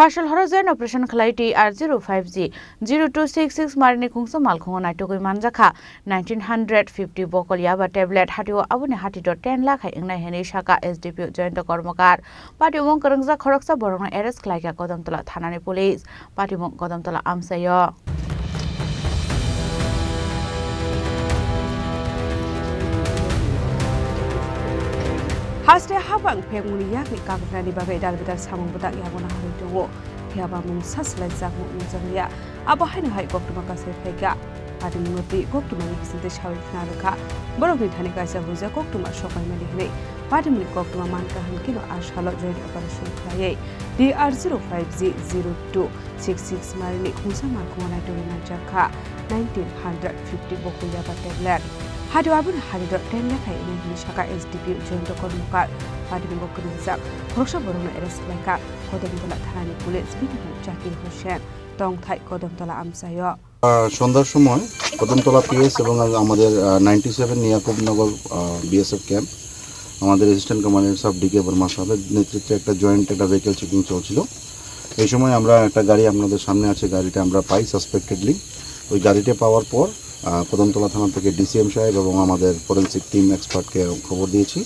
Phasal Horo joint operation Khlaiwi TR05G 0266 Marini khungsa Malkhungo Naitugwi Manjakha 1950 Bokal Yaba tablet Hatio Aboni Hatidhar 10 Lakh wngnai sakha SDPO Jayanta Karmakar Patimung Khoroksa Borokno arrest Khlaikha Kadamtala Thanani police Patimung Kadamtala Amchaio Haste habang pemuni yakni kagrani bagai dalbitar samung budak Yaba Hatio Yaba mungsas lezak mungzangya Aboni hai Borokno kasih pega Patimungo Borokno kisinte shawi Khlaikhha Borokno Thani kaisa huja Borokno shokai malihne Patimungo Borokno mankahan kino ashalo joint operation Khlaiwi TR05G 0266 Marini khungsa Malkhungo Naitugwi Manjakha 1950 Bokal Yaba tablet Hatio Aboni Hatidhar 10 Lakh wngnai sakha SDPO Jayanta Karmakar Patimungo Khoroksa Borokno arrest Khlaikha Kadamtala Thanani police Jakir Hussein Tongthai Kadamtala Amchaio সন্ধ্যার সময় Kadamtala PS এবং আমাদের 97 Niyakubnagar BSF camp আমাদের assistant commander সাব DK Verma সাহেবের নেতৃত্বে একটা joint একটা ভেহিকল চেকিং চলছিল। এই সময় আমরা একটা গাড়ি আপনাদের সামনে আছে, গাড়িটা আমরা পাই সাসপেক্টেডলি। ওই গাড়িটা পাওয়ার পর কদমতলা থানা থেকে ডিসিএম সাহেব এবং আমাদের ফরেন্সিক টিম এক্সপার্টকে খবর দিয়েছি।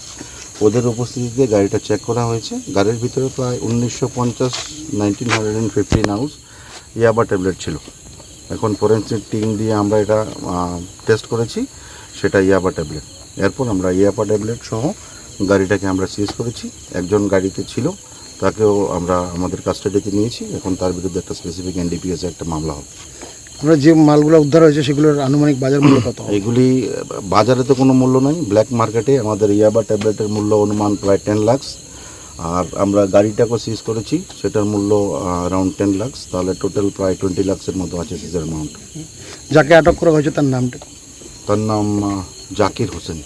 ওদের উপস্থিতিতে গাড়িটা চেক করা হয়েছে। গাড়ির ভিতরে প্রায় 1950 আউন্স ইয়াবা ট্যাবলেট ছিল। এখন ফরেন্সিক টিম দিয়ে আমরা এটা টেস্ট করেছি, সেটা ইয়াবা ট্যাবলেট। এরপর আমরা ইয়াবা ট্যাবলেট সহ গাড়িটাকে আমরা সিজ করেছি। একজন গাড়িতে ছিল, তাকেও আমরা আমাদের কাস্টাডিতে নিয়েছি। এখন তার বিরুদ্ধে একটা স্পেসিফিক এনডিপিএস একটা মামলা হবে। আমরা যে মালগুলো উদ্ধার হয়েছে সেগুলোর আনুমানিক বাজার মূল্য কত? এগুলি বাজারে তো কোনো মূল্য নাই, ব্ল্যাক মার্কেটে আমাদের ইয়াবা ট্যাবলেটের মূল্য অনুমান প্রায় 10 লাখ। আর আমরা গাড়িটাকে সিজ করেছি, সেটার মূল্য অ্যারাউন্ড 10 লাখ। তাহলে টোটাল প্রায় 20 লাখের মতো আছে সিজের অ্যামাউন্ট। যাকে আটক করা হয়েছে তার নামটা? তার নাম Zakir Hossain.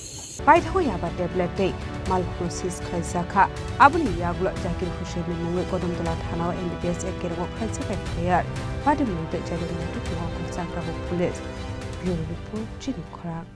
Paitho Yaba tablet day Malkhungo Sakha Aboni Yagula Jakir Hussein Mungwe Kadamtala Thana NDPS Ekero Khlaicha player Patimung Jayanta Police Bureau Report Chini Khorang